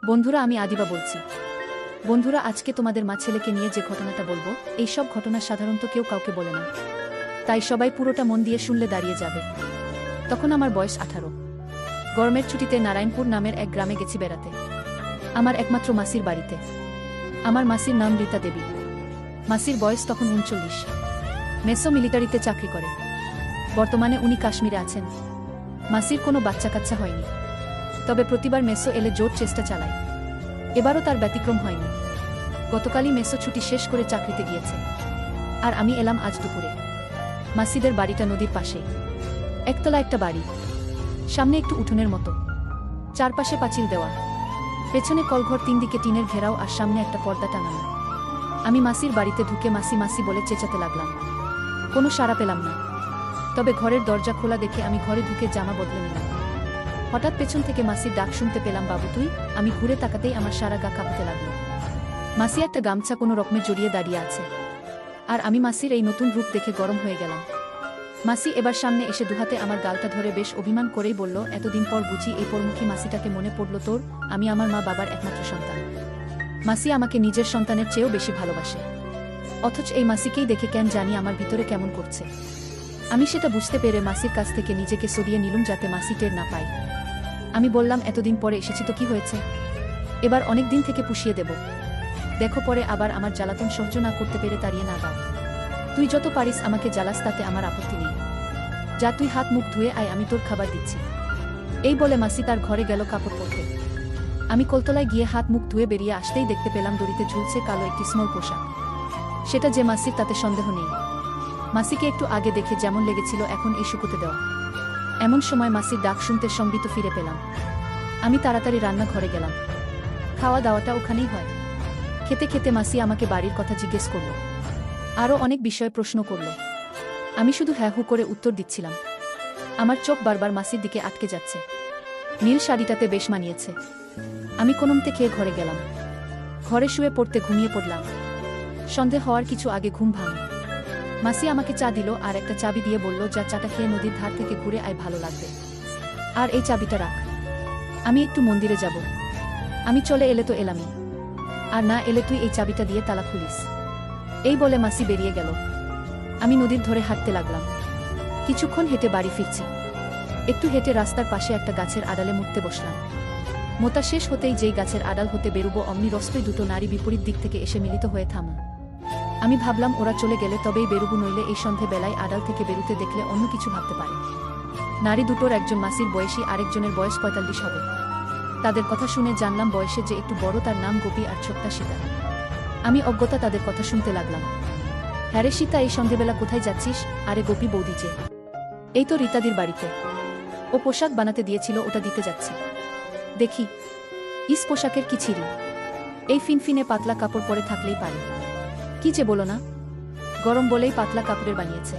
বন্ধুরা, আমি আদিবা বলছি। বন্ধুরা, আজকে তোমাদের মা ছেলেকে নিয়ে যে ঘটনাটা বলবো, এই সব ঘটনা সাধারণত কেউ কাউকে বলে না, তাই সবাই পুরোটা মন দিয়ে শুনলে দাঁড়িয়ে যাবে। তখন আমার বয়স 18। গরমের ছুটিতে নারায়ণপুর নামের এক গ্রামে গেছি বেড়াতে, আমার একমাত্র মাসির বাড়িতে। আমার মাসির নাম রীতা দেবী। মাসির বয়স তখন 39। মেসো মিলিটারিতে চাকরি করে। বর্তমানে উনি কাশ্মীরে আছেন। মাসির কোনো বাচ্চা কাচ্চা হয়নি, তবে প্রতিবার মেসো এলে জোর চেষ্টা চালায়। এবারও তার ব্যতিক্রম হয়নি। গতকালই মেসো ছুটি শেষ করে চাকরিতে গিয়েছে, আর আমি এলাম আজ দুপুরে। মাসিদের বাড়িটা নদীর পাশে, একতলা একটা বাড়ি, সামনে একটু উঠোনের মতো, চারপাশে পাঁচিল দেওয়া, পেছনে কলঘর, 3 দিকে টিনের ঘেরাও, আর সামনে একটা পর্দা টাঙানো। আমি মাসির বাড়িতে ঢুকে মাসি মাসি বলে চেঁচাতে লাগলাম। কোনো সাড়া পেলাম না, তবে ঘরের দরজা খোলা দেখে আমি ঘরে ঢুকে জামা বদলে নিলাম। হঠাৎ পেছন থেকে মাসির ডাক শুনতে পেলাম, বাবু তুই। আমি ঘুরে তাকাতেই আমার সারা গা কাঁপতে লাগলো। মাসি একটা গামছা কোনো রকমে জড়িয়ে দাঁড়িয়ে আছে, আর আমি মাসির এই নতুন রূপ দেখে গরম হয়ে গেলাম। মাসি এবার সামনে এসে দুহাতে আমার গালটা ধরে বেশ অভিমান করেই বলল, এতদিন পর বুঝি এই পরমুখী মাসিটাকে মনে পড়ল তোর? আমি আমার মা বাবার একমাত্র সন্তান। মাসি আমাকে নিজের সন্তানের চেয়েও বেশি ভালোবাসে, অথচ এই মাসিকেই দেখে কেন জানি আমার ভিতরে কেমন করছে। আমি সেটা বুঝতে পেরে মাসির কাছ থেকে নিজেকে সরিয়ে নিলুম, যাতে মাসি টের না পায়। আমি বললাম, এতদিন পরে এসেছি তো কি হয়েছে, এবার অনেক দিন থেকে পুষিয়ে দেব। দেখো পরে আবার আমার জ্বালাতন সহ্য না করতে পেরে তাড়িয়ে না দাও। তুই যত পারিস আমাকে জ্বালাস, তাতে আমার আপত্তি নেই। যা, তুই হাত মুখ ধুয়ে আয়, আমি তোর খাবার দিচ্ছি। এই বলে মাসি তার ঘরে গেল কাপড় পরতে। আমি কলতলায় গিয়ে হাত মুখ ধুয়ে বেরিয়ে আসতেই দেখতে পেলাম দড়িতে ঝুলছে কালো একটি স্মল পোশাক। সেটা যে মাসির, তাতে সন্দেহ নেই। মাসিকে একটু আগে দেখে যেমন লেগেছিল এখন এই শুকোতে দেওয়া। এমন সময় মাসির ডাক শুনতে সম্বিত ফিরে পেলাম। আমি তাড়াতাড়ি রান্নাঘরে গেলাম। খাওয়া দাওয়াটা ওখানেই হয়। খেতে খেতে মাসি আমাকে বাড়ির কথা জিজ্ঞেস করল, আরও অনেক বিষয়ে প্রশ্ন করল। আমি শুধু হ্যাঁ হু করে উত্তর দিচ্ছিলাম। আমার চোখ বারবার মাসির দিকে আটকে যাচ্ছে। নীল শাড়িটাতে বেশ মানিয়েছে। আমি কোনোমতে খেয়ে ঘরে গেলাম। ঘরে শুয়ে পড়তে ঘুমিয়ে পড়লাম। সন্ধে হওয়ার কিছু আগে ঘুম ভাঙল। মাসি আমাকে চা দিল আর একটা চাবি দিয়ে বলল, যা, চাটা খেয়ে নদীর ধার থেকে ঘুরে আয়, ভালো লাগবে। আর এই চাবিটা রাখ, আমি একটু মন্দিরে যাব। আমি চলে এলে তো এলামই, আর না এলে তুই এই চাবিটা দিয়ে তালা খুলিস। এই বলে মাসি বেরিয়ে গেল। আমি নদীর ধরে হাঁটতে লাগলাম। কিছুক্ষণ হেঁটে বাড়ি ফিরছি। একটু হেঁটে রাস্তার পাশে একটা গাছের আড়ালে মুড়তে বসলাম। মোতা শেষ হতেই যেই গাছের আড়াল হতে বেরুবো, অমনি রস্তই দুটো নারী বিপরীত দিক থেকে এসে মিলিত হয়ে থামল। আমি ভাবলাম ওরা চলে গেলে তবেই বেরুবো, নইলে এই সন্ধে বেলায় আড়াল থেকে বেরুতে দেখলে অন্য কিছু ভাবতে পারে। নারী দুটোর একজন মাসির বয়সী, আরেকজনের বয়স 45 হবে। তাদের কথা শুনে জানলাম বয়সে যে একটু বড়, তার নাম গোপী আর ছোট্টা সীতা। আমি অজ্ঞতা তাদের কথা শুনতে লাগলাম। হ্যাঁ রে সীতা, এই সন্ধেবেলা কোথায় যাচ্ছিস? আরে গোপী বৌদি যে, এই তো রীতাদির বাড়িতে। ও পোশাক বানাতে দিয়েছিল, ওটা দিতে যাচ্ছি। দেখি ইস, পোশাকের কি ছিঁড়ি! এই ফিনফিনে পাতলা কাপড় পরে থাকলেই পারে। কি যে বলো না, গরম বলেই পাতলা কাপড়ের বানিয়েছে।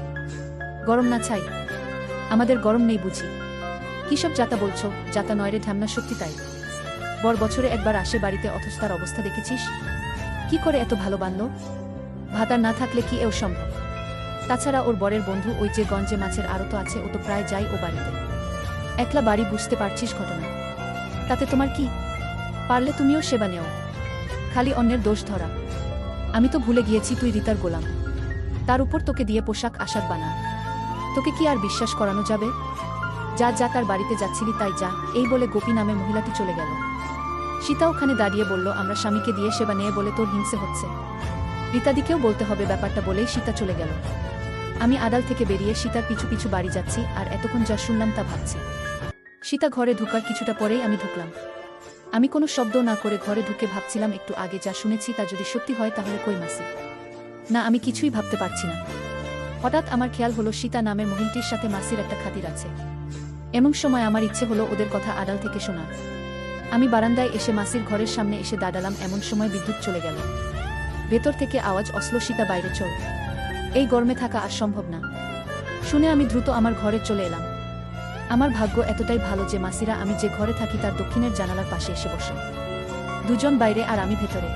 গরম না ছাই? আমাদের গরম নেই বুঝি? কিসব যাতা বলছো? যাতা নয় রে ঢ্যামনা, সত্যি তাই। বছরে একবার আসে বাড়িতে, অথচ তার অবস্থা দেখেছিস? কি করে এত ভালো বানল? ভাতার না থাকলে কি এও সম্ভব? তাছাড়া ওর বরের বন্ধু, ওই যে গঞ্জে মাছের আড়ত আছে, ও তো প্রায় যাই ও বাড়িতে। একলা বাড়ি, বুঝতে পারছিস ঘটনা? তাতে তোমার কি? পারলে তুমিও সেবা নেও, খালি অন্যের দোষ ধরা। আমি তো ভুলে গিয়েছি তুই রীতার গোলাম, তার উপর তোকে দিয়ে পোশাক আশাক বানা। তোকে কি আর বিশ্বাস করানো যাবে? যা যা, তার বাড়িতে যাচ্ছিলি তাই যা। এই বলে গোপী নামের মহিলাটি চলে গেল। সীতা ওখানে দাঁড়িয়ে বলল, আমরা স্বামীকে দিয়ে সেবা নেয় বলে তোর হিংসে হচ্ছে। রীতাদিকেও বলতে হবে ব্যাপারটা, বলেই সীতা চলে গেল। আমি আড়াল থেকে বেরিয়ে সীতার পিছু পিছু বাড়ি যাচ্ছি, আর এতক্ষণ যা শুনলাম তা ভাবছি। সীতা ঘরে ঢুকার কিছুটা পরেই আমি ঢুকলাম। আমি কোনো শব্দ না করে ঘরে ঢুকে ভাবছিলাম, একটু আগে যা শুনেছি তা যদি সত্যি হয় তাহলে কই মাসি? না, আমি কিছুই ভাবতে পারছি না। হঠাৎ আমার খেয়াল হলো সীতা নামের মহিলাটির সাথে মাসির একটা খাতির আছে। এমন সময় আমার ইচ্ছে হলো ওদের কথা আড়াল থেকে শোনার। আমি বারান্দায় এসে মাসির ঘরের সামনে এসে দাঁড়ালাম। এমন সময় বিদ্যুৎ চলে গেল। ভেতর থেকে আওয়াজ আসলো, সীতা বাইরে চল, এই গরমে থাকা আর সম্ভব না। শুনে আমি দ্রুত আমার ঘরে চলে এলাম। আমার ভাগ্য এতটাই ভালো যে মাসিরা আমি যে ঘরে থাকি তার দক্ষিণের জানালার পাশে এসে বসে। দুজন বাইরে আর আমি ভেতরে।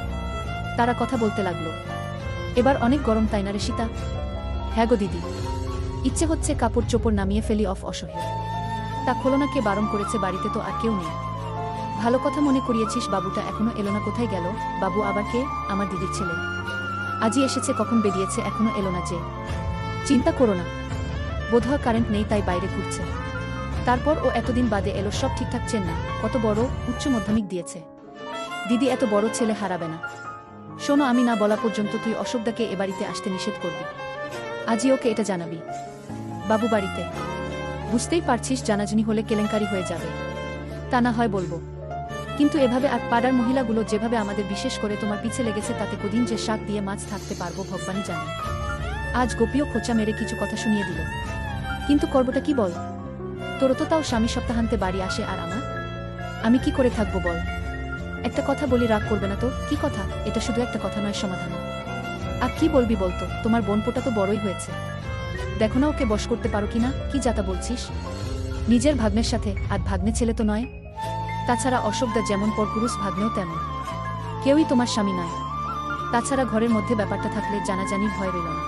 তারা কথা বলতে লাগলো। এবার অনেক গরম তাই না রে সীতা? হ্যাঁ গো দিদি, ইচ্ছে হচ্ছে কাপড় চোপড় নামিয়ে ফেলি, অফ অসহ্য। তা খোলো না, কে বারণ করেছে? বাড়িতে তো আর কেউ নেই। ভালো কথা মনে করিয়েছিস। বাবুটা এখনো এলো না, কোথায় গেল? বাবু আবার কে? আমার দিদির ছেলে। আজই এসেছে, কখন বেরিয়েছে, এখনো এলো না যে। চিন্তা করো না, বোধহয় কারেন্ট নেই তাই বাইরে ঘুরছে। তারপর ও এতদিন বাদে এলো, সব ঠিকঠাক চেন না। কত বড় উচ্চ মাধ্যমিক দিয়েছে, দিদি এত বড় ছেলে হারাবে না। শোনো, আমি না বলা পর্যন্ত তুই অশোকদাকে এ বাড়িতে আসতে নিষেধ করবি। আজই ওকে এটা জানাবি। বাবু বাড়িতে। বুঝতেই পারছিস, জানাজানি হলে কেলেঙ্কারি হয়ে যাবে। তা না হয় বলবো, কিন্তু এভাবে আর পাড়ার মহিলাগুলো যেভাবে আমাদের বিশেষ করে তোমার পিছে লেগেছে, তাতে কদিন যে শাক দিয়ে মাছ থাকতে পারবো ভগবানই জানে। আজ গোপীও খোঁচা মেরে কিছু কথা শুনিয়ে দিল, কিন্তু করবোটা কি বল? তোর তো তাও স্বামী সপ্তাহান্তে বাড়ি আসে, আর আমি কি করে থাকবো বল? একটা কথা বলি, রাগ করবে না তো? কি কথা? এটা শুধু একটা কথা নয়, সমাধান। আর কি বলবি বলতো? তোমার বোনপোটা তো বড়ই হয়েছে, দেখো না ওকে বশ করতে পারো কিনা। কি যাতা বলছিস? নিজের ভাগ্নের সাথে, আর ভাগ্নে ছেলে তো নয়। তাছাড়া অশোকদা যেমন পরপুরুষ, ভাগ্নেও তেমন। কেউই তোমার স্বামী নয়। তাছাড়া ঘরের মধ্যে ব্যাপারটা থাকলে জানাজানির ভয় রইল না।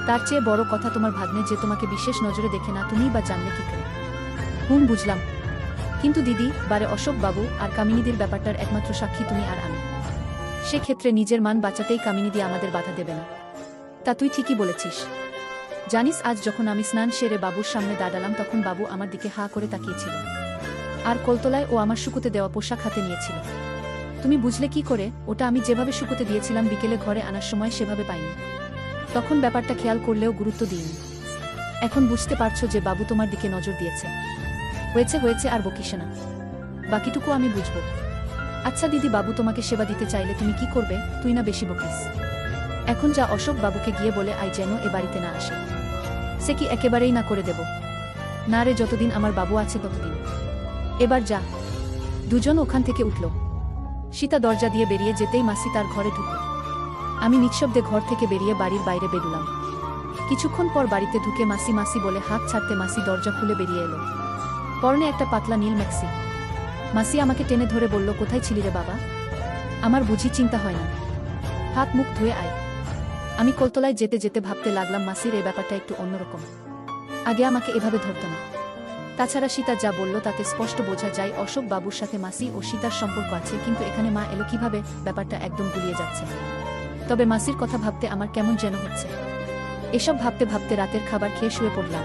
তার চেয়ে বড় কথা, তোমার ভাগ্নে যে তোমাকে বিশেষ নজরে দেখে না, তুমিই বা জানলে কি করে? বুঝলাম, কিন্তু দিদি বারে অশোক বাবু আর কামিনীদির ব্যাপারটার একমাত্র সাক্ষী তুমি আর আমি। সেক্ষেত্রে নিজের মান বাঁচাতেই কামিনীদি আমাদের বাধা দেবে না। তা তুই ঠিকই বলেছিস। জানিস, আজ যখন আমি স্নান সেরে বাবুর সামনে দাঁড়ালাম, তখন বাবু আমার দিকে হা করে তাকিয়েছিল, আর কলতলায় ও আমার শুকুতে দেওয়া পোশাক হাতে নিয়েছিল। তুমি বুঝলে কি করে? ওটা আমি যেভাবে শুকুতে দিয়েছিলাম বিকেলে ঘরে আনার সময়, সেভাবে পাইনি। তখন ব্যাপারটা খেয়াল করলেও গুরুত্ব দিইনি। এখন বুঝতে পারছো যে বাবু তোমার দিকে নজর দিয়েছে। হয়েছে হয়েছে, আর বকিস না, বাকিটুকু আমি বুঝবো। আচ্ছা দিদি, বাবু তোমাকে সেবা দিতে চাইলে তুমি কি করবে? তুই না বেশি বকিস। এখন যা, অশোক বাবুকে গিয়ে বলে আই যেন এ বাড়িতে না আসে। সে কি একেবারেই না করে দেব? না রে, যতদিন আমার বাবু আছে ততদিন। এবার যা। দুজন ওখান থেকে উঠল। সীতা দরজা দিয়ে বেরিয়ে যেতেই মাসি তার ঘরে ঢুকল। আমি নিঃশব্দে ঘর থেকে বেরিয়ে বাড়ির বাইরে বেরুলাম। কিছুক্ষণ পর বাড়িতে ঢুকে মাসি মাসি বলে হাত ছাড়তে মাসি দরজা খুলে বেরিয়ে এলো। পরনে একটা পাতলা নীল ম্যাক্সি। মাসি আমাকে টেনে ধরে বলল, কোথায় ছিলি রে বাবা? আমার বুঝি চিন্তা হয় না? হাত মুখ ধুয়ে আয়। আমি কলতলায় যেতে যেতে ভাবতে লাগলাম, মাসির এই ব্যাপারটা একটু অন্যরকম। আগে আমাকে এভাবে ধরত না। তাছাড়া সীতা যা বলল তাতে স্পষ্ট বোঝা যায় অশোক বাবুর সাথে মাসি ও সীতার সম্পর্ক আছে, কিন্তু এখানে মা এলো কিভাবে? ব্যাপারটা একদম গুলিয়ে যাচ্ছে। তবে মাসির কথা ভাবতে আমার কেমন যেন হচ্ছে। এসব ভাবতে ভাবতে রাতের খাবার খেয়ে শুয়ে পড়লাম।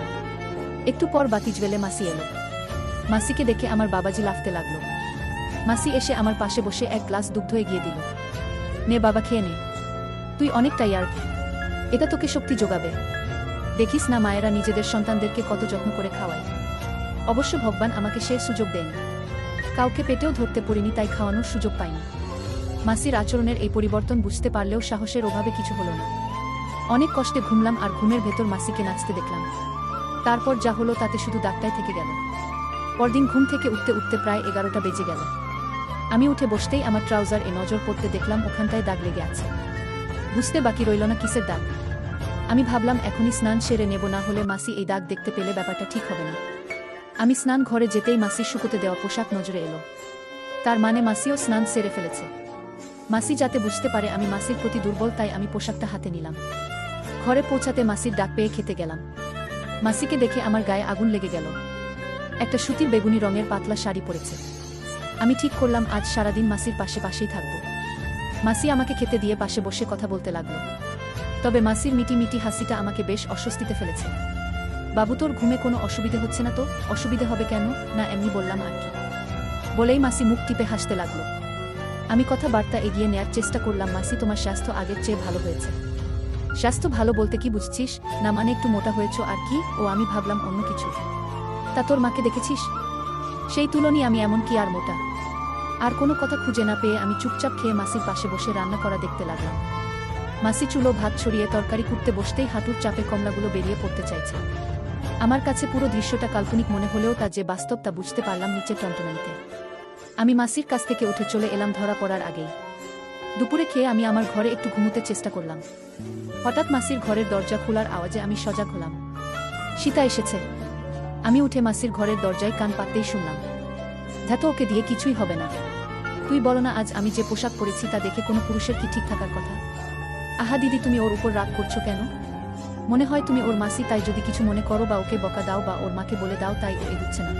একটু পর বাতি জ্বেলে মাসি এলো। মাসিকে দেখে আমার বাবাজি লাফতে লাগলো। মাসি এসে আমার পাশে বসে এক গ্লাস দুগ্ধ এগিয়ে দিল। নে বাবা, খেয়ে নে, তুই অনেক টায়ার্ড, এটা তোকে শক্তি যোগাবে। দেখিস না মায়েরা নিজেদের সন্তানদেরকে কত যত্ন করে খাওয়ায়। অবশ্য ভগবান আমাকে সে সুযোগ দেয়নি, কাউকে পেটেও ধরতে পড়িনি, তাই খাওয়ানোর সুযোগ পাইনি। মাসির আচরণের এই পরিবর্তন বুঝতে পারলেও সাহসের অভাবে কিছু হলো না। অনেক কষ্টে ঘুমলাম, আর ঘুমের ভেতর মাসিকে নাচতে দেখলাম। তারপর যা হলো তাতে শুধু দাগটাই থেকে গেল। পরদিন ঘুম থেকে উঠতে উঠতে প্রায় 11টা বেজে গেল। আমি উঠে বসতেই আমার ট্রাউজার এ নজর পড়তে দেখলাম ওখানটায় দাগ লেগে আছে। বুঝতে বাকি রইল না কিসের দাগ। আমি ভাবলাম এখনই স্নান সেরে নেব, না হলে মাসি এই দাগ দেখতে পেলে ব্যাপারটা ঠিক হবে না। আমি স্নান ঘরে যেতেই মাসির শুকোতে দেওয়া পোশাক নজরে এলো। তার মানে মাসিও স্নান সেরে ফেলেছে। মাসি যাতে বুঝতে পারে আমি মাসির প্রতি দুর্বল, তাই আমি পোশাকটা হাতে নিলাম। ঘরে পৌঁছাতে মাসির ডাক পেয়ে খেতে গেলাম। মাসিকে দেখে আমার গায়ে আগুন লেগে গেল। একটা সুতির বেগুনি রঙের পাতলা শাড়ি পরেছে। আমি ঠিক করলাম আজ সারাদিন মাসির পাশে পাশেই থাকব। মাসি আমাকে খেতে দিয়ে পাশে বসে কথা বলতে লাগলো। তবে মাসির মিটি মিটি হাসিটা আমাকে বেশ অস্বস্তিতে ফেলেছে। বাবু, তোর ঘুমে কোনো অসুবিধে হচ্ছে না তো? অসুবিধে হবে কেন? না, এমনি বললাম আর কি। বলেই মাসি মুখ টিপে হাসতে লাগলো। আমি কথাবার্তা এগিয়ে নেয়ার চেষ্টা করলাম। মাসি, তোমার স্বাস্থ্য আগের চেয়ে ভালো হয়েছে। স্বাস্থ্য ভালো বলতে কি বুঝছিস? না মানে একটু মোটা হয়েছো আর কি। ও, আমি ভাবলাম অন্য কিছু। তা তোর মাকে দেখেছিস? সেই তুলনায় আমি এমন কি আর মোটা? আর কোনো কথা খুঁজে না পেয়ে আমি চুপচাপ খেয়ে মাসির পাশে বসে রান্না করা দেখতে লাগলাম। মাসি চুলো ভাত ছড়িয়ে তরকারি কুটতে বসতেই হাঁটুর চাপে কমলাগুলো বেরিয়ে পড়তে চাইছে। আমার কাছে পুরো দৃশ্যটা কাল্পনিক মনে হলেও তা যে বাস্তব তা বুঝতে পারলাম নিচের টনটনানিতে। আমি মাসির কাছ থেকে উঠে চলে এলাম ধরা পড়ার আগেই। দুপুরে খেয়ে আমি আমার ঘরে একটু ঘুমোতে চেষ্টা করলাম। হঠাৎ মাসির ঘরের দরজা খোলার আওয়াজে আমি সজাগ হলাম। সীতা এসেছে। আমি উঠে মাসির ঘরের দরজায় কান পাততেই শুনলাম, ধ্যাত, ওকে দিয়ে কিছুই হবে না। তুই বলো না, আজ আমি যে পোশাক পরেছি তা দেখে কোনো পুরুষের কি ঠিক থাকার কথা? আহা দিদি, তুমি ওর উপর রাগ করছো কেন? মনে হয় তুমি ওর মাসি, তাই যদি কিছু মনে করো বা ওকে বকা দাও বা ওর মাকে বলে দাও, তাই ও এগুচ্ছে না।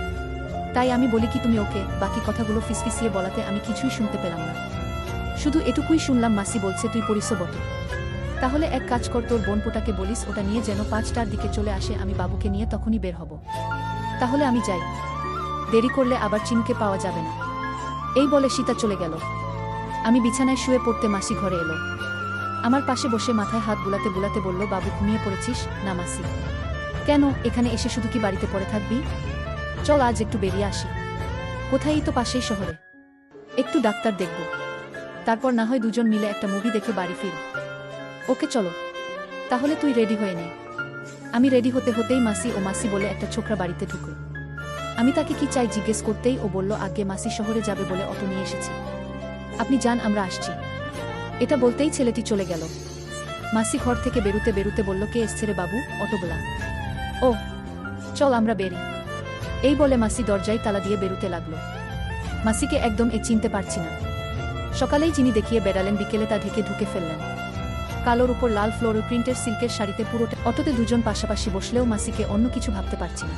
তাই আমি বলি কি তুমি ওকে, বাকি কথাগুলো ফিসফিসিয়ে বলাতে আমি কিছুই শুনতে পেলাম না। শুধু এটুকুই শুনলাম মাসি বলছে তুই পড়িস বটে। তাহলে এক কাজ কর, তোর বোনপোটাকে বলিস ওটা নিয়ে যেন 5টার দিকে চলে আসে, আমি বাবুকে নিয়ে তখনই বের হব। তাহলে আমি যাই, দেরি করলে আবার চিনুকে পাওয়া যাবে না। এই বলে সীতা চলে গেল। আমি বিছানায় শুয়ে পড়তে মাসি ঘরে এলো। আমার পাশে বসে মাথায় হাত বুলাতে বুলাতে বলল, বাবু ঘুমিয়ে পড়েছিস না মাসি? কেন, এখানে এসে শুধু কি বাড়িতে পড়ে থাকবি? চল আজ একটু বেরিয়ে আসি। কোথায়? তো পাশেই শহরে। একটু ডাক্তার দেখব, তারপর না হয় দুজন মিলে একটা মুভি দেখে বাড়ি ফিরব। ওকে চলো। তাহলে তুই রেডি হয়ে নে। আমি রেডি হতে হতেই মাসি ও মাসি বলে একটা ছোকরা বাড়িতে ঢুকল। আমি তাকে কি চাই জিজ্ঞেস করতেই ও বলল, আগে মাসি শহরে যাবে বলে অটো নিয়ে এসেছি, আপনি যান, আমরা আসছি। এটা বলতেই ছেলেটি চলে গেল। মাসি ঘর থেকে বেরুতে বেরুতে বলল, কে এসছে রে বাবু? অটোগুলা। ও চল আমরা বেরি। এই বলে মাসি দরজায় তালা দিয়ে বেরুতে লাগলো। মাসিকে একদম চিনতে পারছি না। সকালেই যিনি দেখিয়ে বেড়ালেন, বিকেলে তা ঢেকে ঢুকে ফেললেন। কালোর উপর লাল ফ্লোরো প্রিন্টের সিল্কের শাড়িতে পুরোটা। অটোতে দুজন পাশাপাশি বসলেও মাসিকে অন্য কিছু ভাবতে পারছি না।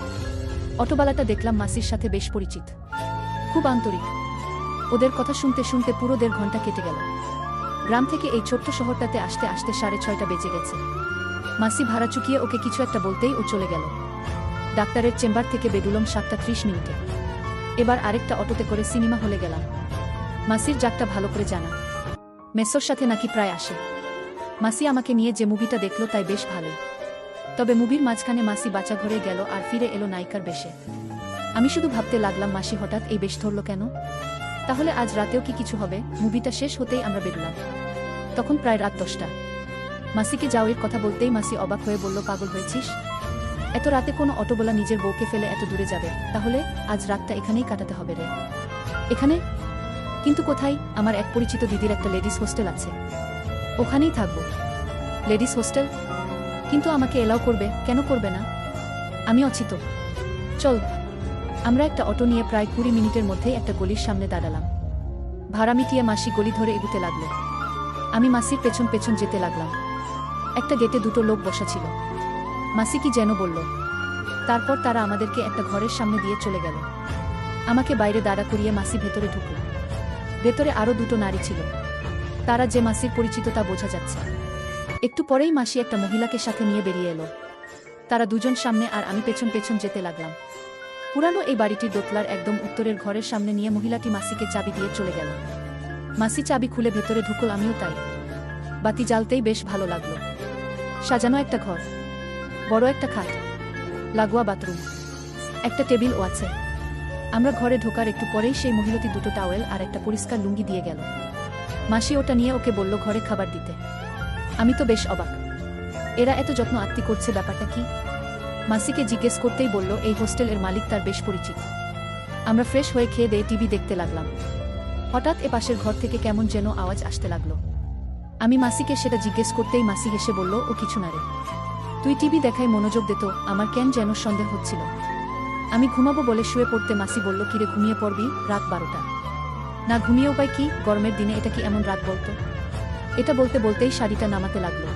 অটোবালাটা দেখলাম মাসির সাথে বেশ পরিচিত, খুব আন্তরিক। ওদের কথা শুনতে শুনতে পুরো 1.5 ঘন্টা কেটে গেল। গ্রাম থেকে এই ছোট্ট শহরটাতে আসতে আসতে 6:30 বেজে গেছে। মাসি ভাড়া চুকিয়ে ওকে কিছু একটা বলতেই ও চলে গেল। ডাক্তারের চেম্বার থেকে বেরুলাম 7:30। এবার আরেকটা অটোতে করে সিনেমা হলে গেলাম। মাসির জাতটা ভালো করে জানা, মেসোর সাথে নাকি প্রায় আসে। মাসি আমাকে নিয়ে যে মুভিটা দেখলো তাই বেশ ভালোই। তবে মুভির মাঝখানে মাসি বাচ্চা ঘরে গেল আর ফিরে এলো নায়িকার বেশে। আমি শুধু ভাবতে লাগলাম, মাসি হঠাৎ এই বেশ ধরল কেন? তাহলে আজ রাতেও কি কিছু হবে? মুভিটা শেষ হতেই আমরা বেরুলাম। তখন প্রায় রাত 10টা। মাসিকে যাওয়ার কথা বলতেই মাসি অবাক হয়ে বলল, পাগল হয়েছিস? এত রাতে কোনো অটোওয়ালা নিজের বউকে ফেলে এত দূরে যাবে? তাহলে আজ রাতটা এখানেই কাটাতে হবে রে। এখানে? কিন্তু কোথায়? আমার এক পরিচিত দিদির একটা লেডিস হোস্টেল আছে, ওখানেই থাকবো। Ladies hostel? কিন্তু আমাকে এলাও করবে? কেন করবে না? আমি অচিত। চল। আমরা একটা অটো নিয়ে প্রায় 20 মিনিটের মধ্যেই একটা গলির সামনে দাঁড়ালাম। ভাড়া মিটিয়ে মাসি গলি ধরে এগুতে লাগলো। আমি মাসির পেছন পেছন যেতে লাগলাম। একটা গেটে 2টো লোক বসা ছিল। মাসি কি যেন বলল, তারপর তারা আমাদেরকে একটা ঘরের সামনে দিয়ে চলে গেল। আমাকে বাইরে দাঁড়া করিয়ে মাসি ভেতরে ঢুকল। ভেতরে আরও 2টো নারী ছিল। তারা যে মাসির পরিচিত তা বোঝা যাচ্ছে। একটু পরেই মাসি একটা মহিলাকে সাথে নিয়ে বেরিয়ে এলো। তারা দুজন সামনে আর আমি পেছন পেছন যেতে লাগলাম। পুরানো এই বাড়িটির দোতলার একদম উত্তরের ঘরের সামনে নিয়ে মহিলাটি মাসিকে চাবি দিয়ে চলে গেল। মাসি চাবি খুলে ভেতরে ঢুকল, আমিও তাই। বাতি জ্বালতেই বেশ ভালো লাগলো। সাজানো একটা ঘর, বড় একটা খাট, লাগোয়া বাথরুম, একটা টেবিলও আছে। আমরা ঘরে ঢোকার একটু পরেই সেই মহিলাটি 2টো টাওয়েল আর একটা পরিষ্কার লুঙ্গি দিয়ে গেল। মাসি ওটা নিয়ে ওকে বলল ঘরে খাবার দিতে। আমি তো বেশ অবাক, এরা এত যত্ন আত্মি করছে, ব্যাপারটা কি? মাসিকে জিজ্ঞেস করতেই বলল, এই হোস্টেলের মালিক তার বেশ পরিচিত। আমরা ফ্রেশ হয়ে খেয়ে দিয়ে টিভি দেখতে লাগলাম। হঠাৎ এ পাশের ঘর থেকে কেমন যেন আওয়াজ আসতে লাগলো। আমি মাসিকে সেটা জিজ্ঞেস করতেই মাসি হেসে বলল, ও কিছু না রে, তুই টিভি দেখায় মনোযোগ দিত। আমার কেন যেন সন্দেহ হচ্ছিল। আমি ঘুমাবো বলে শুয়ে পড়তে মাসি বলল, কিরে ঘুমিয়ে পড়বি? রাত 12টা। না ঘুমিয়ে উপায় কি? গরমের দিনে এটা কি এমন রাত বলতো? এটা বলতে বলতেই শাড়িটা নামাতে লাগলো।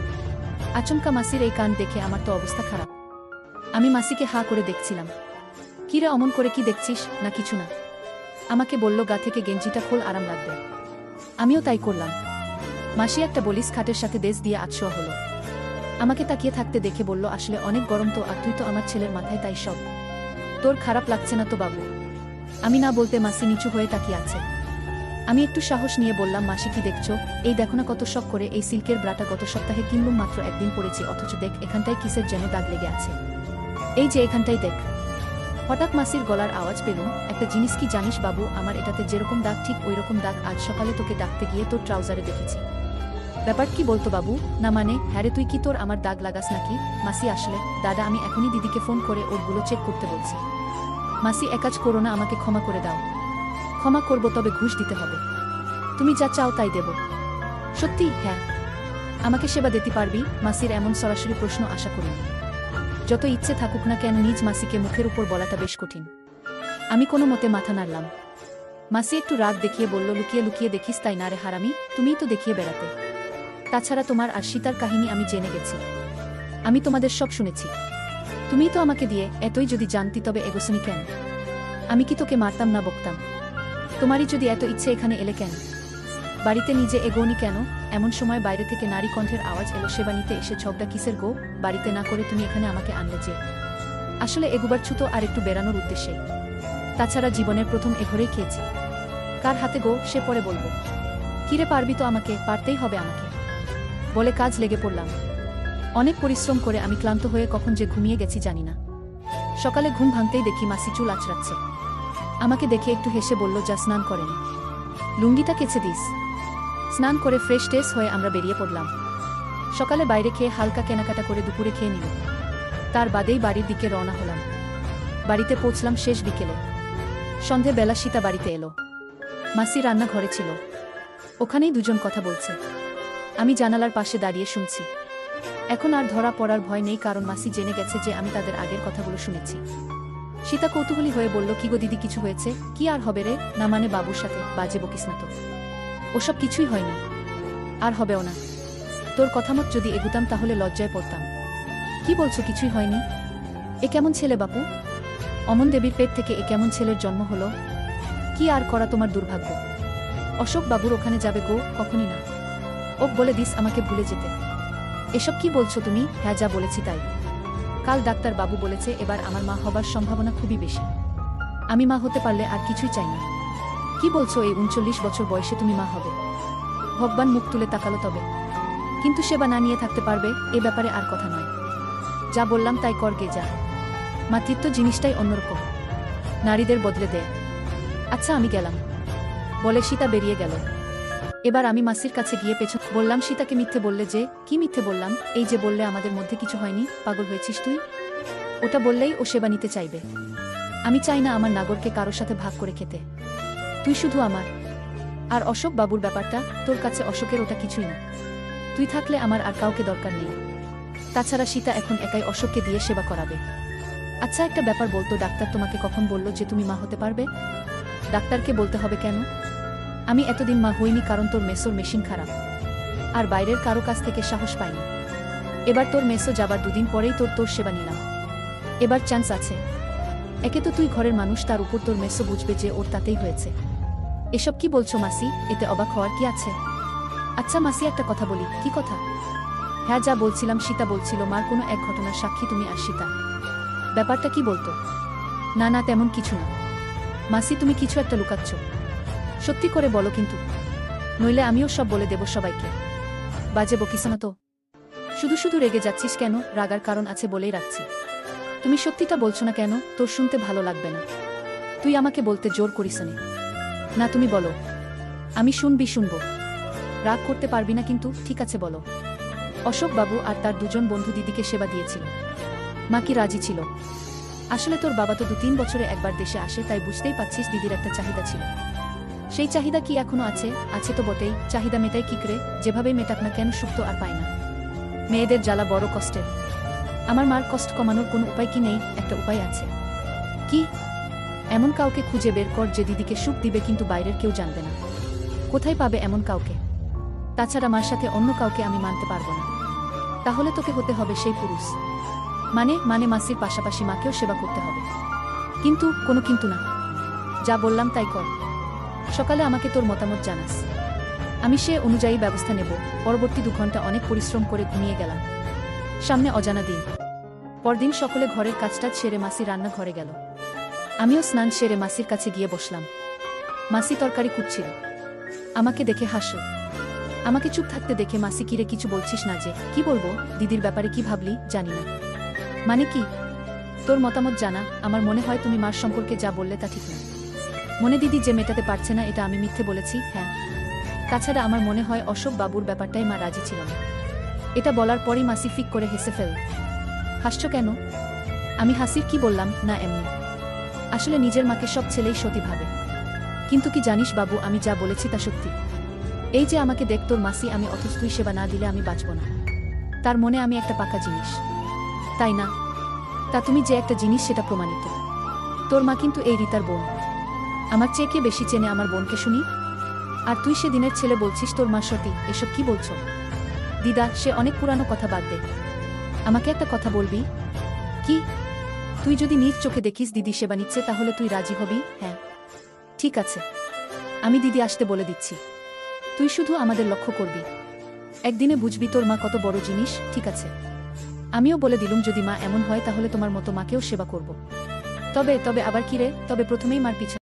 আচমকা মাসির এই কান দেখে আমার তো অবস্থা খারাপ। আমি মাসিকে হাঁ করে দেখছিলাম। কিরে অমন করে কি দেখছিস? না কিছু না। আমাকে বলল, গা থেকে গেঞ্জিটা খোল, আরাম লাগবে। আমিও তাই করলাম। মাসি একটা বলিস খাটের সাথে দেশ দিয়ে আটশোয়া হলো। আমাকে তাকিয়ে থাকতে দেখে বলল, আসলে অনেক গরম তো, আর তুই তো আমার ছেলের মাথায়, তাই সব। তোর খারাপ লাগছে না তো বাবু? আমি না বলতে মাসি নিচু হয়ে তাকিয়ে আছে। আমি একটু সাহস নিয়ে বললাম, মাসি কি দেখছো? এই দেখো না কত শখ করে এই সিল্কের ব্রাটা গত সপ্তাহে কিনলুম, মাত্র একদিন পরেছি, অথচ দেখ এখানটায় কিসের যেন দাগ লেগে আছে। এই যে এখানটাই দেখ। হঠাৎ মাসির গলার আওয়াজ পেলুম, একটা জিনিস কি জানিস বাবু, আমার এটাতে যেরকম দাগ ঠিক ওই রকম দাগ আজ সকালে তোকে ডাকতে গিয়ে তোর ট্রাউজারে দেখেছি। ব্যাপার কি বলতো বাবু? না মানে হ্যাঁ রে, তুই কি তোর আমার দাগ লাগাস নাকি? মাসি আসলে দাদা, আমি এখনই দিদিকে ফোন করে ওরগুলো চেক করতে বলছি। মাসি, এক কাজ করো না, আমাকে ক্ষমা করে দাও। ক্ষমা করব, তবে ঘুষ দিতে হবে। তুমি যা চাও তাই দেব। সত্যি? হ্যাঁ। আমাকে সেবা দিতে পারবি? মাসির এমন সরাসরি প্রশ্ন আশা করিনি। যত ইচ্ছে থাকুক না কেন, নিজ মাসিকে মুখের উপর বলাটা বেশ কঠিন। আমি কোনো মতে মাথা নাড়লাম। মাসি একটু রাগ দেখিয়ে বলল, লুকিয়ে লুকিয়ে দেখিস তাই না রে হারামি, তুমিই তো দেখিয়ে বেড়াতে। তাছাড়া তোমার আর সীতার কাহিনী আমি জেনে গেছি। আমি তোমাদের সব শুনেছি। তুমিই তো আমাকে দিয়ে, এতই যদি জানতি তবে এগোসনি কেন? আমি কি তোকে মারতাম না বকতাম? তোমারই যদি এত ইচ্ছে এখানে এলে কেন? বাড়িতে নিজে এগোনি কেন? এমন সময় বাইরে থেকে নারী কণ্ঠের আওয়াজ এলো, সেবা নিতে এসে ঝগড়া কিসের গো? বাড়িতে না করে তুমি এখানে আমাকে আনলে যে? আসলে এগুবার ছুতো আর একটু বেড়ানোর উদ্দেশ্যে। তাছাড়া জীবনের প্রথম এঘরেই খেয়েছি। কার হাতে গো সে পরে বলবো। কিরে পারবি তো আমাকে? পারতেই হবে আমাকে বলে কাজ লেগে পড়লাম। অনেক পরিশ্রম করে আমি ক্লান্ত হয়ে কখন যে ঘুমিয়ে গেছি জানি না। সকালে ঘুম ভাঙতেই দেখি মাসি চুল আঁচড়াচ্ছে। আমাকে দেখে একটু হেসে বলল, যা স্নান করেনি, লুঙ্গিটা কেচে দিস। স্নান করে ফ্রেশ টেস হয়ে আমরা বেরিয়ে পড়লাম। সকালে বাইরে খেয়ে হালকা কেনাকাটা করে দুপুরে খেয়ে নিল। তার বাদেই বাড়ির দিকে রওনা হলাম। বাড়িতে পৌঁছলাম শেষ বিকেলে। সন্ধেবেলা সীতা বাড়িতে এলো। মাসি রান্নাঘরে ছিল। ওখানেই দুজন কথা বলছে। আমি জানালার পাশে দাঁড়িয়ে শুনছি। এখন আর ধরা পড়ার ভয় নেই, কারণ মাসি জেনে গেছে যে আমি তাদের আগের কথাগুলো শুনেছি। সীতা কৌতূহলী হয়ে বলল, কি গো দিদি, কিছু হয়েছে? কি আর হবে রে, না মানে বাবুর সাথে বাজে বকিস না তো। ওসব কিছুই হয়নি, আর হবেও না। তোর কথামত যদি এগুতাম তাহলে লজ্জায় পড়তাম। কি বলছো কিছুই হয়নি? এ কেমন ছেলে বাপু? অমন দেবীর পেট থেকে এ কেমন ছেলের জন্ম হলো? কি আর করা তোমার দুর্ভাগ্য। অশোক বাবুর ওখানে যাবে গো? কখনই না। ওক বলে দিস আমাকে ভুলে যেতে। এসব কি বলছো তুমি? হ্যাঁ, যা বলেছি তাই। কাল ডাক্তার বাবু বলেছে এবার আমার মা হবার সম্ভাবনা খুবই বেশি। আমি মা হতে পারলে আর কিছুই চাই না। কি বলছো? এই 39 বছর বয়সে তুমি মা হবে? ভগবান মুখ তুলে তাকালো তবে। কিন্তু সেবা না নিয়ে থাকতে পারবে, এ ব্যাপারে আর কথা নয়। যা বললাম তাই কর গে যা। মাতৃত্ব জিনিসটাই অন্যরকম, নারীদের বদলে দেয়। আচ্ছা আমি গেলাম বলে সীতা বেরিয়ে গেল। এবার আমি মাসির কাছে গিয়ে পেছন বললাম, সীতাকে মিথ্যে বললে যে? কি মিথ্যে বললাম? এই যে বললে আমাদের মধ্যে কিছু হয়নি। পাগল হয়েছিস তুই? ওটা বললেই ও সেবা নিতে চাইবে। আমি চাই না আমার নাগরকে কারোর সাথে ভাগ করে খেতে। তুই শুধু আমার। আর অশোক বাবুর ব্যাপারটা তোর কাছে অশোকের ওটা কিছুই না। তুই থাকলে আমার আর কাউকে দরকার নেই। তাছাড়া সীতা এখন একাই অশোককে দিয়ে সেবা করাবে। আচ্ছা একটা ব্যাপার বলতো, ডাক্তার তোমাকে কখন বলল যে তুমি মা হতে পারবে? ডাক্তারকে বলতে হবে কেন? আমি এতদিন মা হইনি কারণ তোর মেসোর মেশিন খারাপ, আর বাইরের কারো কাছ থেকে সাহস পাইনি। এবার তোর মেসো যাবার দুদিন পরেই তোর সেবা নিলাম। এবার চান্স আছে। একে তো তুই ঘরের মানুষ, তার উপর তোর মেসো বুঝবে যে ওর তাতেই হয়েছে। এসব কি বলছো মাসি? এতে অবাক হওয়ার কি আছে? আচ্ছা মাসি একটা কথা বলি। কি কথা? হ্যাঁ যা বলছিলাম, সীতা বলছিল মার কোনো এক ঘটনার সাক্ষী তুমি আর সীতা। ব্যাপারটা কি বলতো? না না তেমন কিছু না। মাসি তুমি কিছু একটা লুকাচ্ছ। সত্যি করে বলো কিন্তু, নইলে আমিও সব বলে দেব সবাইকে। বাজে বকিস না তো। শুধু শুধু রেগে যাচ্ছিস কেন? রাগার কারণ আছে বলেই রাখছি। তুমি সত্যিটা বলছো না কেন? তোর শুনতে ভালো লাগবে না। তুই আমাকে বলতে জোর করিস না, তুমি বলো। আমি শুনবো। রাগ করতে পারবি না কিন্তু। ঠিক আছে বলো। অশোক বাবু আর তার দুজন বন্ধু দিদিকে সেবা দিয়েছিল। মা কি রাজি ছিল? আসলে তোর বাবা তো 2-3 বছরে একবার দেশে আসে, তাই বুঝতেই পাচ্ছিস দিদির একটা চাহিদা ছিল। সেই চাহিদা কি এখনো আছে? আছে তো বটেই। চাহিদা মেটাই কি করে? যেভাবেই মেটাক না কেন, সুখ তো আর পায় না। মেয়েদের জ্বালা বড় কষ্টের। আমার মার কষ্ট কমানোর কোনো উপায় কি নেই? একটা উপায় আছে। কি? এমন কাউকে খুঁজে বের কর যে দিদিকে সুখ দিবে, কিন্তু বাইরের কেউ জানবে না। কোথায় পাবে এমন কাউকে? তাছাড়া মার সাথে অন্য কাউকে আমি মানতে পারবো না। তাহলে তোকে হতে হবে সেই পুরুষ। মানে মাসির পাশাপাশি মাকেও সেবা করতে হবে। কিন্তু কোনো কিন্তু না। যা বললাম তাই কর। সকালে আমাকে তোর মতামত জানাস। আমি সে অনুযায়ী ব্যবস্থা নেব। পরবর্তী 2 ঘন্টা অনেক পরিশ্রম করে ঘুমিয়ে গেলাম। সামনে অজানা দিন। পরদিন সকলে ঘরের কাজটাজ সেরে মাসি রান্নাঘরে গেল। আমিও স্নান সেরে মাসির কাছে গিয়ে বসলাম। মাসি তরকারি কুটছিল। আমাকে দেখে হাসল। আমাকে চুপ থাকতে দেখে মাসি, কিরে কিছু বলছিস না যে? কি বলবো? দিদির ব্যাপারে কি ভাবলি জানি না। মানে কি? তোর মতামত জানা। আমার মনে হয় তুমি মার সম্পর্কে যা বললে তা ঠিক না। মনে দিদি যে মেটাতে পারছে না, এটা আমি মিথ্যে বলেছি? হ্যাঁ। তাছাড়া আমার মনে হয় অশোক বাবুর ব্যাপারটাই মা রাজি ছিল না। এটা বলার পরই মাসি ফিক করে হেসে ফেল। হাসছো কেন? আমি হাসির কি বললাম? না এমনি। আসলে নিজের মাকে সব ছেলেই সতী ভাবে। কিন্তু কি জানিস বাবু, আমি যা বলেছি তা সত্যি। এই যে আমাকে দেখ তোর মাসি, আমি অথচ তুই সেবা না দিলে আমি বাঁচব না। তার মনে আমি একটা পাকা জিনিস, তাই না? তা তুমি যে একটা জিনিস সেটা প্রমাণিত। তোর মা কিন্তু এই রীতার বোন। আমার চেয়ে কে বেশি চেনে আমার বোনকে শুনি? আর তুই সেদিনের ছেলে বলছিস তোর মা সতী? এসব কি বলছো দিদা? সে অনেক পুরানো কথা, বাদ দে। আমাকে একটা কথা বলবি? কি? তুই যদি নিজ চোখে দেখিস দিদি সেবা নিচ্ছে তাহলে তুই রাজি হবি? হ্যাঁ ঠিক আছে, আমি দিদি আসতে বলে দিচ্ছি। তুই শুধু আমাদের লক্ষ্য করবি, একদিনে বুঝবি তোর মা কত বড় জিনিস। ঠিক আছে, আমিও বলে দিলুম যদি মা এমন হয় তাহলে তোমার মতো মাকেও সেবা করব। তবে তবে আবার কি রে? তবে প্রথমেই মার পিছনে